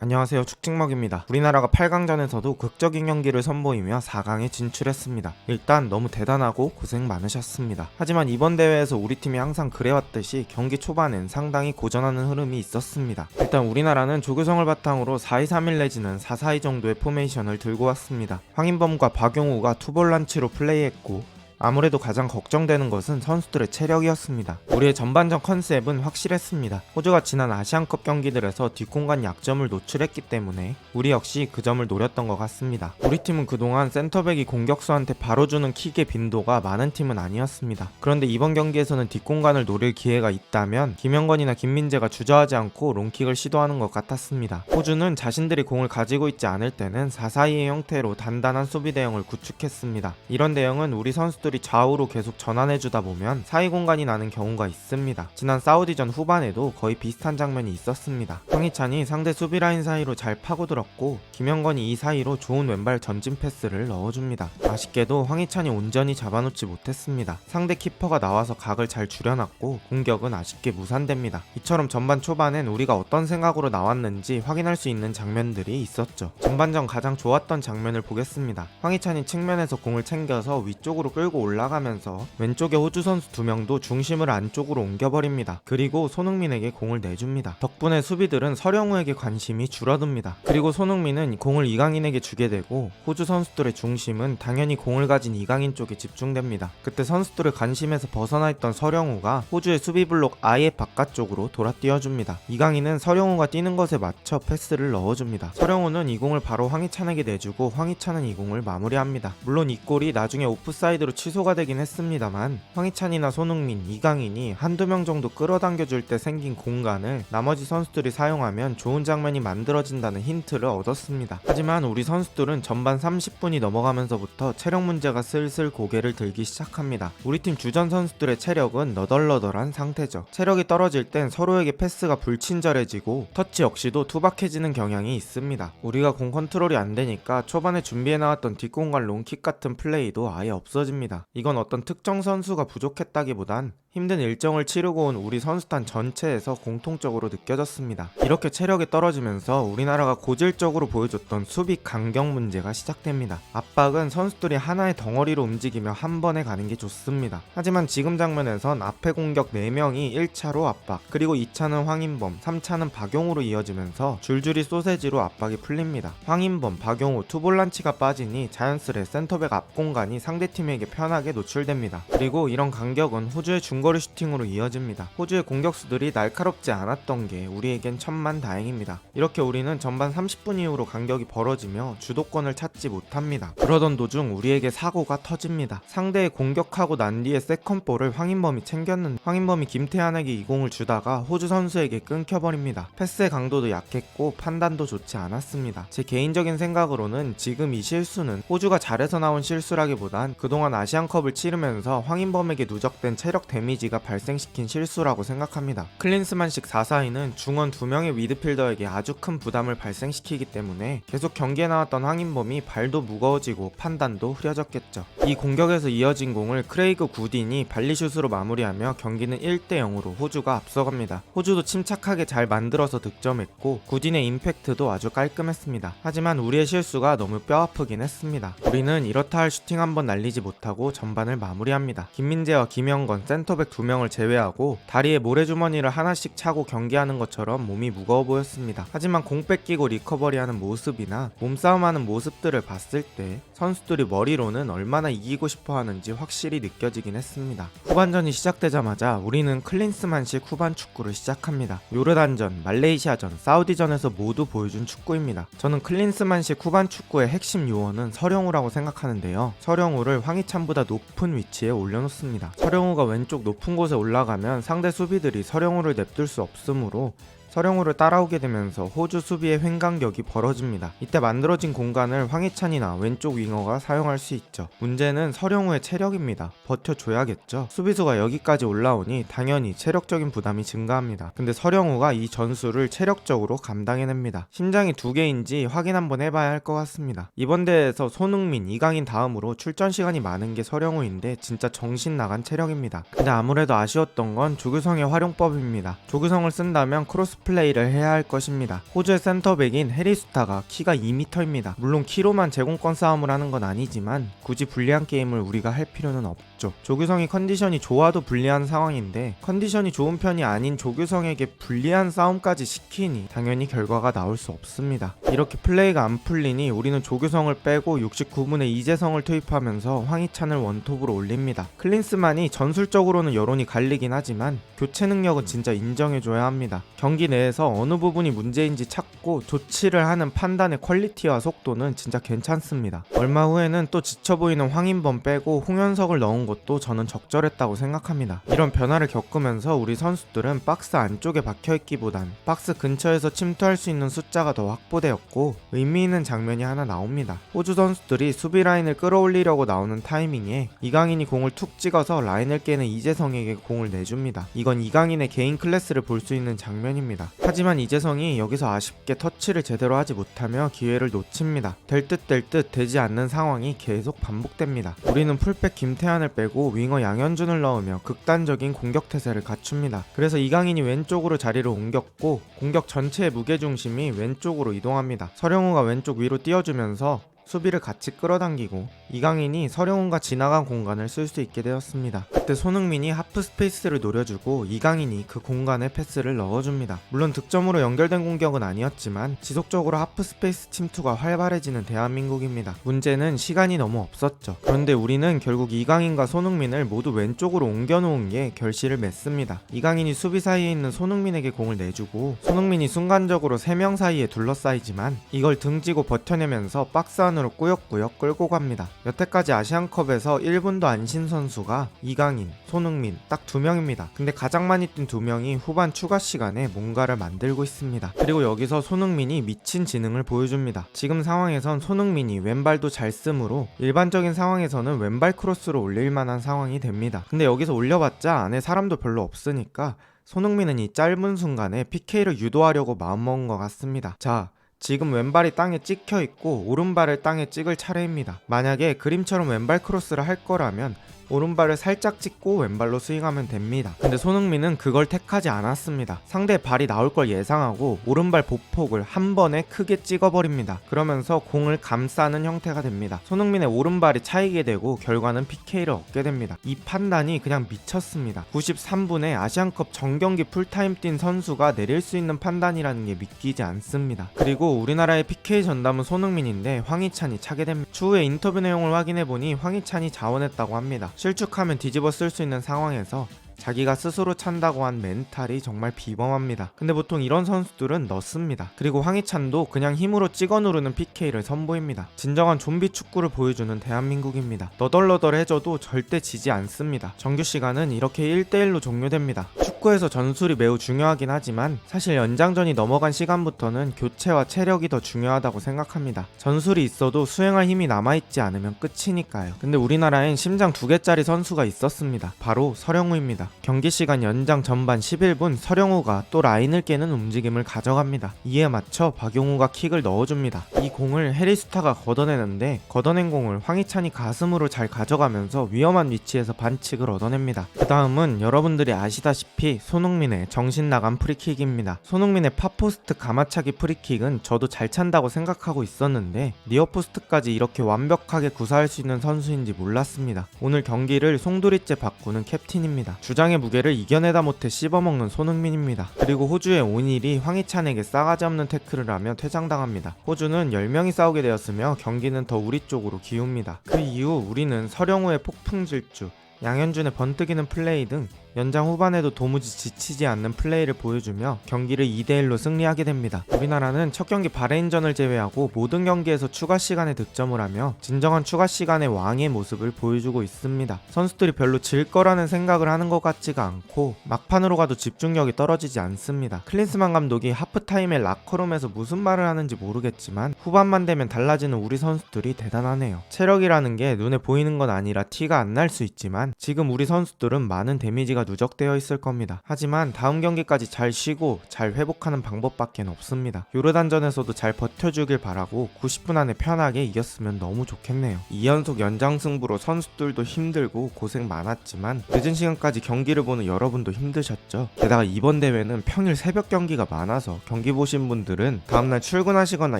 안녕하세요, 축직먹입니다. 우리나라가 8강전에서도 극적인 경기를 선보이며 4강에 진출했습니다. 일단 너무 대단하고 고생 많으셨습니다. 하지만 이번 대회에서 우리 팀이 항상 그래왔듯이 경기 초반엔 상당히 고전하는 흐름이 있었습니다. 일단 우리나라는 조규성을 바탕으로 4-2-3-1 내지는 4-4-2 정도의 포메이션을 들고 왔습니다. 황인범과 박용우가 투볼란치로 플레이했고, 아무래도 가장 걱정되는 것은 선수들의 체력이었습니다. 우리의 전반전 컨셉은 확실했습니다. 호주가 지난 아시안컵 경기들에서 뒷공간 약점을 노출했기 때문에 우리 역시 그 점을 노렸던 것 같습니다. 우리 팀은 그동안 센터백이 공격수한테 바로 주는 킥의 빈도가 많은 팀은 아니었습니다. 그런데 이번 경기에서는 뒷공간을 노릴 기회가 있다면 김영건이나 김민재가 주저하지 않고 롱킥을 시도하는 것 같았습니다. 호주는 자신들이 공을 가지고 있지 않을 때는 4-4-2의 형태로 단단한 수비 대형을 구축했습니다. 이런 대형은 우리 선수들이 좌우로 계속 전환해주다 보면 사이 공간이 나는 경우가 있습니다. 지난 사우디전 후반에도 거의 비슷한 장면이 있었습니다. 황희찬이 상대 수비라인 사이로 잘 파고들었고, 김영건이 이 사이로 좋은 왼발 전진 패스를 넣어줍니다. 아쉽게도 황희찬이 온전히 잡아놓지 못했습니다. 상대 키퍼가 나와서 각을 잘 줄여놨고 공격은 아쉽게 무산됩니다. 이처럼 전반 초반엔 우리가 어떤 생각으로 나왔는지 확인할 수 있는 장면들이 있었죠. 전반전 가장 좋았던 장면을 보겠습니다. 황희찬이 측면에서 공을 챙겨서 위쪽으로 끌고 올라가면서 왼쪽에 호주 선수 2명도 중심을 안쪽으로 옮겨버립니다. 그리고 손흥민에게 공을 내줍니다. 덕분에 수비들은 서령우에게 관심이 줄어듭니다. 그리고 손흥민은 공을 이강인에게 주게 되고 호주 선수들의 중심은 당연히 공을 가진 이강인 쪽에 집중됩니다. 그때 선수들의 관심에서 벗어나 있던 서령우가 호주의 수비 블록 아예 바깥쪽으로 돌아 뛰어줍니다. 이강인은 서령우가 뛰는 것에 맞춰 패스를 넣어줍니다. 서령우는 이 공을 바로 황희찬에게 내주고 황희찬은 이 공을 마무리합니다. 물론 이 골이 나중에 오프사이드로 취소가 되긴 했습니다만 황희찬이나 손흥민, 이강인이 한두 명 정도 끌어당겨줄 때 생긴 공간을 나머지 선수들이 사용하면 좋은 장면이 만들어진다는 힌트를 얻었습니다. 하지만 우리 선수들은 전반 30분이 넘어가면서부터 체력 문제가 슬슬 고개를 들기 시작합니다. 우리 팀 주전 선수들의 체력은 너덜너덜한 상태죠. 체력이 떨어질 땐 서로에게 패스가 불친절해지고 터치 역시도 투박해지는 경향이 있습니다. 우리가 공 컨트롤이 안 되니까 초반에 준비해나왔던 뒷공간 롱킥 같은 플레이도 아예 없어집니다. 이건 어떤 특정 선수가 부족했다기보단 힘든 일정을 치르고 온 우리 선수단 전체에서 공통적으로 느껴졌습니다. 이렇게 체력이 떨어지면서 우리나라가 고질적으로 보여줬던 수비 간격 문제가 시작됩니다. 압박은 선수들이 하나의 덩어리로 움직이며 한 번에 가는 게 좋습니다. 하지만 지금 장면에선 앞에 공격 4명이 1차로 압박, 그리고 2차는 황인범, 3차는 박용우로 이어지면서 줄줄이 소세지로 압박이 풀립니다. 황인범, 박용우, 투볼란치가 빠지니 자연스레 센터백 앞 공간이 상대팀에게 편하게 노출됩니다. 그리고 이런 간격은 호주의 중거리 슈팅으로 이어집니다. 호주의 공격수들이 날카롭지 않았던 게 우리에겐 천만다행입니다. 이렇게 우리는 전반 30분 이후로 간격이 벌어지며 주도권을 찾지 못합니다. 그러던 도중 우리에게 사고가 터집니다. 상대의 공격하고 난 뒤에 세컨볼을 황인범이 챙겼는데 황인범이 김태환에게 이 공을 주다가 호주 선수에게 끊겨버립니다. 패스의 강도도 약했고 판단도 좋지 않았습니다. 제 개인적인 생각으로는 지금 이 실수는 호주가 잘해서 나온 실수라기보단 그동안 아시안컵을 치르면서 황인범에게 누적된 체력 데미지가 발생시킨 실수라고 생각합니다. 클린스만식 4-4-2는 중원 2명의 미드필더에게 아주 큰 부담을 발생시키기 때문에 계속 경기에 나왔던 황인범이 발도 무거워지고 판단도 흐려졌겠죠. 이 공격에서 이어진 공을 크레이그 구딘이 발리슛으로 마무리하며 경기는 1-0으로 호주가 앞서갑니다. 호주도 침착하게 잘 만들어서 득점했고 구딘의 임팩트도 아주 깔끔했습니다. 하지만 우리의 실수가 너무 뼈아프긴 했습니다. 우리는 이렇다 할 슈팅 한번 날리지 못하고 전반을 마무리합니다. 김민재와 김영건 센터백 2명을 제외하고 다리에 모래주머니를 하나씩 차고 경기하는 것처럼 몸이 무거워 보였습니다. 하지만 공 뺏기고 리커버리하는 모습이나 몸싸움하는 모습들을 봤을 때 선수들이 머리로는 얼마나 이기고 싶어 하는지 확실히 느껴지긴 했습니다. 후반전이 시작되자마자 우리는 클린스만식 후반 축구를 시작합니다. 요르단전, 말레이시아전, 사우디전에서 모두 보여준 축구입니다. 저는 클린스만식 후반 축구의 핵심 요원은 서령우라고 생각하는데요. 서령우를 황희찬보다 높은 위치에 올려놓습니다. 서령우가 왼쪽 높은 곳에 올라가면 상대 수비들이 서령우를 냅둘 수 없으므로 서령우를 따라오게 되면서 호주 수비의 횡간격이 벌어집니다. 이때 만들어진 공간을 황희찬이나 왼쪽 윙어가 사용할 수 있죠. 문제는 서령우의 체력입니다. 버텨줘야겠죠. 수비수가 여기까지 올라오니 당연히 체력적인 부담이 증가합니다. 근데 서령우가 이 전술을 체력적으로 감당해냅니다. 심장이 2개인지 확인 한번 해봐야 할 것 같습니다. 이번 대회에서 손흥민, 이강인 다음으로 출전 시간이 많은 게 서령우인데 진짜 정신 나간 체력입니다. 근데 아무래도 아쉬웠던 건 조규성의 활용법입니다. 조규성을 쓴다면 크로스 플레이를 해야 할 것입니다. 호주의 센터백인 해리수타가 키가 2m입니다. 물론 키로만 제공권 싸움을 하는 건 아니지만 굳이 불리한 게임을 우리가 할 필요는 없죠. 조규성이 컨디션이 좋아도 불리한 상황인데 컨디션이 좋은 편이 아닌 조규성에게 불리한 싸움까지 시키니 당연히 결과가 나올 수 없습니다. 이렇게 플레이가 안 풀리니 우리는 조규성을 빼고 69분에 이재성을 투입하면서 황희찬을 원톱으로 올립니다. 클린스만이 전술적으로는 여론이 갈리긴 하지만 교체 능력은 진짜 인정해줘야 합니다. 경기 내에서 어느 부분이 문제인지 찾고 조치를 하는 판단의 퀄리티와 속도는 진짜 괜찮습니다. 얼마 후에는 또 지쳐 보이는 황인범 빼고 홍현석을 넣은 것도 저는 적절했다고 생각합니다. 이런 변화를 겪으면서 우리 선수들은 박스 안쪽에 박혀있기보단 박스 근처에서 침투할 수 있는 숫자가 더 확보되었고 의미 있는 장면이 하나 나옵니다. 호주 선수들이 수비 라인을 끌어올리려고 나오는 타이밍에 이강인이 공을 툭 찍어서 라인을 깨는 이재성에게 공을 내줍니다. 이건 이강인의 개인 클래스를 볼 수 있는 장면입니다. 하지만 이재성이 여기서 아쉽게 터치를 제대로 하지 못하며 기회를 놓칩니다. 될 듯 될 듯 되지 않는 상황이 계속 반복됩니다. 우리는 풀백 김태환을 빼고 윙어 양현준을 넣으며 극단적인 공격 태세를 갖춥니다. 그래서 이강인이 왼쪽으로 자리를 옮겼고 공격 전체의 무게중심이 왼쪽으로 이동합니다. 서령우가 왼쪽 위로 띄워주면서 수비를 같이 끌어당기고 이강인이 서령훈과 지나간 공간을 쓸 수 있게 되었습니다. 그때 손흥민이 하프 스페이스를 노려주고 이강인이 그 공간에 패스를 넣어줍니다. 물론 득점으로 연결된 공격은 아니었지만 지속적으로 하프 스페이스 침투가 활발해지는 대한민국입니다. 문제는 시간이 너무 없었죠. 그런데 우리는 결국 이강인과 손흥민을 모두 왼쪽으로 옮겨놓은 게 결실을 맺습니다. 이강인이 수비 사이에 있는 손흥민에게 공을 내주고 손흥민이 순간적으로 3명 사이에 둘러싸이지만 이걸 등지고 버텨내면서 박스 안으로 꾸역꾸역 끌고 갑니다. 여태까지 아시안컵에서 1분도 안 쉰 선수가 이강인, 손흥민 딱 2명입니다. 근데 가장 많이 뛴 2명이 후반 추가 시간에 뭔가를 만들고 있습니다. 그리고 여기서 손흥민이 미친 지능을 보여줍니다. 지금 상황에선 손흥민이 왼발도 잘 쓰므로 일반적인 상황에서는 왼발 크로스로 올릴 만한 상황이 됩니다. 근데 여기서 올려봤자 안에 사람도 별로 없으니까 손흥민은 이 짧은 순간에 PK를 유도하려고 마음먹은 것 같습니다. 자, 지금 왼발이 땅에 찍혀 있고 오른발을 땅에 찍을 차례입니다. 만약에 그림처럼 왼발 크로스를 할 거라면 오른발을 살짝 찍고 왼발로 스윙하면 됩니다. 근데 손흥민은 그걸 택하지 않았습니다. 상대의 발이 나올 걸 예상하고 오른발 보폭을 한 번에 크게 찍어버립니다. 그러면서 공을 감싸는 형태가 됩니다. 손흥민의 오른발이 차이게 되고 결과는 PK를 얻게 됩니다. 이 판단이 그냥 미쳤습니다. 93분에 아시안컵 정경기 풀타임 뛴 선수가 내릴 수 있는 판단이라는 게 믿기지 않습니다. 그리고 우리나라의 PK 전담은 손흥민인데 황희찬이 차게 됩니다. 추후에 인터뷰 내용을 확인해보니 황희찬이 자원했다고 합니다. 실축하면 뒤집어 쓸 수 있는 상황에서 자기가 스스로 찬다고 한 멘탈이 정말 비범합니다. 근데 보통 이런 선수들은 넣습니다. 그리고 황희찬도 그냥 힘으로 찍어 누르는 PK를 선보입니다. 진정한 좀비 축구를 보여주는 대한민국입니다. 너덜너덜해져도 절대 지지 않습니다. 정규 시간은 이렇게 1대1로 종료됩니다. 축구에서 전술이 매우 중요하긴 하지만 사실 연장전이 넘어간 시간부터는 교체와 체력이 더 중요하다고 생각합니다. 전술이 있어도 수행할 힘이 남아있지 않으면 끝이니까요. 근데 우리나라엔 심장 2개짜리 선수가 있었습니다. 바로 서령우입니다. 경기 시간 연장 전반 11분 서령우가 또 라인을 깨는 움직임을 가져갑니다. 이에 맞춰 박용우가 킥을 넣어줍니다. 이 공을 해리수타가 걷어내는데 걷어낸 공을 황희찬이 가슴으로 잘 가져가면서 위험한 위치에서 반칙을 얻어냅니다. 그 다음은 여러분들이 아시다시피 손흥민의 정신나간 프리킥입니다. 손흥민의 팝포스트 가마차기 프리킥은 저도 잘 찬다고 생각하고 있었는데 니어포스트까지 이렇게 완벽하게 구사할 수 있는 선수인지 몰랐습니다. 오늘 경기를 송두리째 바꾸는 캡틴입니다. 주장의 무게를 이겨내다 못해 씹어먹는 손흥민입니다. 그리고 호주의 오닐이 황희찬에게 싸가지 없는 태클을 하며 퇴장당합니다. 호주는 10명이 싸우게 되었으며 경기는 더 우리 쪽으로 기웁니다. 그 이후 우리는 서령우의 폭풍 질주, 양현준의 번뜩이는 플레이 등 연장 후반에도 도무지 지치지 않는 플레이를 보여주며 경기를 2대1로 승리하게 됩니다. 우리나라는 첫 경기 바레인전을 제외하고 모든 경기에서 추가 시간에 득점을 하며 진정한 추가 시간의 왕의 모습을 보여주고 있습니다. 선수들이 별로 질 거라는 생각을 하는 것 같지가 않고 막판으로 가도 집중력이 떨어지지 않습니다. 클린스만 감독이 하프타임에 라커룸에서 무슨 말을 하는지 모르겠지만 후반만 되면 달라지는 우리 선수들이 대단하네요. 체력이라는 게 눈에 보이는 건 아니라 티가 안 날 수 있지만 지금 우리 선수들은 많은 데미지가 누적되어 있을 겁니다. 하지만 다음 경기까지 잘 쉬고 잘 회복하는 방법밖에 없습니다. 요르단전에서도 잘 버텨주길 바라고 90분 안에 편하게 이겼으면 너무 좋겠네요. 2연속 연장 승부로 선수들도 힘들고 고생 많았지만 늦은 시간까지 경기를 보는 여러분도 힘드셨죠. 게다가 이번 대회는 평일 새벽 경기가 많아서 경기 보신 분들은 다음날 출근하시거나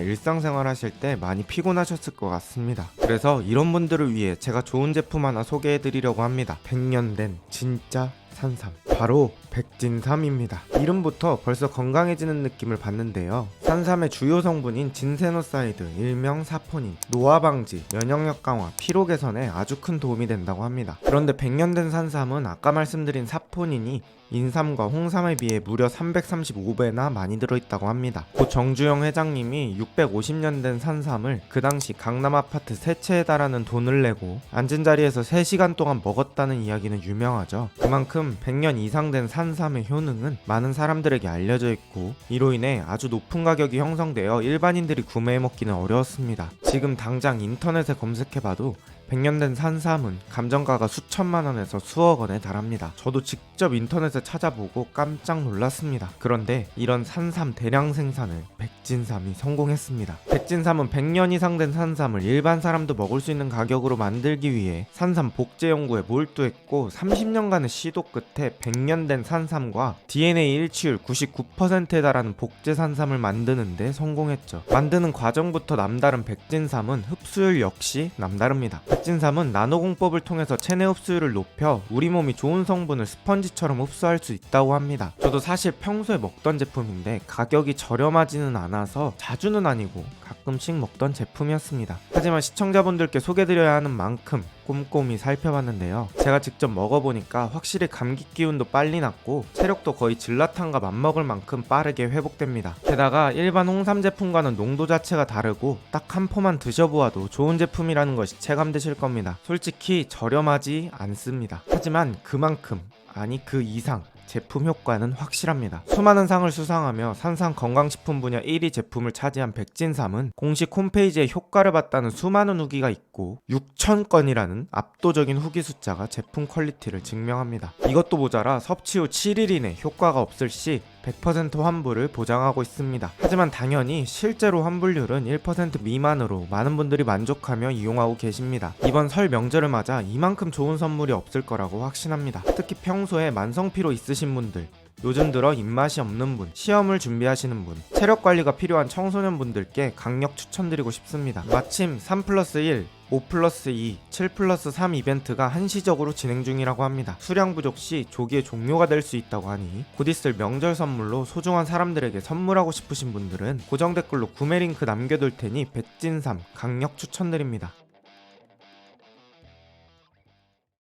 일상생활 하실 때 많이 피곤하셨을 것 같습니다. 그래서 이런 분들을 위해 제가 좋은 제품 하나 소개해드리려고 합니다. 100년 된 진짜 산삼, 바로 백진삼입니다. 이름부터 벌써 건강해지는 느낌을 받는데요. 산삼의 주요 성분인 진세노사이드, 일명 사포닌, 노화 방지, 면역력 강화, 피로 개선에 아주 큰 도움이 된다고 합니다. 그런데 100년 된 산삼은 아까 말씀드린 사포닌이 인삼과 홍삼에 비해 무려 335배나 많이 들어있다고 합니다. 고 정주영 회장님이 650년 된 산삼을 그 당시 강남 아파트 세 채에 달하는 돈을 내고 앉은 자리에서 3시간 동안 먹었다는 이야기는 유명하죠. 그만큼 100년 이상 된 산삼의 효능은 많은 사람들에게 알려져 있고 이로 인해 아주 높은 가격이 형성되어 일반인들이 구매해 먹기는 어려웠습니다. 지금 당장 인터넷에 검색해봐도 100년 된 산삼은 감정가가 수천만 원에서 수억 원에 달합니다. 저도 직접 인터넷에 찾아보고 깜짝 놀랐습니다. 그런데 이런 산삼 대량 생산을 백진삼이 성공했습니다. 백진삼은 100년 이상 된 산삼을 일반 사람도 먹을 수 있는 가격으로 만들기 위해 산삼 복제 연구에 몰두했고 30년간의 시도 끝에 100년 된 산삼과 DNA 일치율 99%에 달하는 복제 산삼을 만드는 데 성공했죠. 만드는 과정부터 남다른 백진삼은 흡수율 역시 남다릅니다. 백진삼은 나노공법을 통해서 체내 흡수율을 높여 우리 몸이 좋은 성분을 스펀지처럼 흡수할 수 있다고 합니다. 저도 사실 평소에 먹던 제품인데 가격이 저렴하지는 않아서 자주는 아니고 가끔씩 먹던 제품이었습니다. 하지만 시청자분들께 소개드려야 하는 만큼 꼼꼼히 살펴봤는데요. 제가 직접 먹어보니까 확실히 감기 기운도 빨리 낫고 체력도 거의 질라탄과 맞먹을 만큼 빠르게 회복됩니다. 게다가 일반 홍삼 제품과는 농도 자체가 다르고 딱 한 포만 드셔보아도 좋은 제품이라는 것이 체감되실 겁니다. 솔직히 저렴하지 않습니다. 하지만 그만큼, 아니 그 이상 제품 효과는 확실합니다. 수많은 상을 수상하며 산삼 건강식품 분야 1위 제품을 차지한 백진삼은 공식 홈페이지에 효과를 봤다는 수많은 후기가 있고 6,000건이라는 압도적인 후기 숫자가 제품 퀄리티를 증명합니다. 이것도 모자라 섭취 후 7일 이내 효과가 없을 시 100% 환불을 보장하고 있습니다. 하지만 당연히 실제로 환불률은 1% 미만으로 많은 분들이 만족하며 이용하고 계십니다. 이번 설 명절을 맞아 이만큼 좋은 선물이 없을 거라고 확신합니다. 특히 평소에 만성피로 있으신 분들, 요즘 들어 입맛이 없는 분, 시험을 준비하시는 분, 체력 관리가 필요한 청소년분들께 강력 추천드리고 싶습니다. 마침 3+1, 5+2, 7+3 이벤트가 한시적으로 진행 중이라고 합니다. 수량 부족 시 조기에 종료가 될 수 있다고 하니 곧 있을 명절 선물로 소중한 사람들에게 선물하고 싶으신 분들은 고정 댓글로 구매 링크 남겨둘 테니 백진삼 강력 추천드립니다.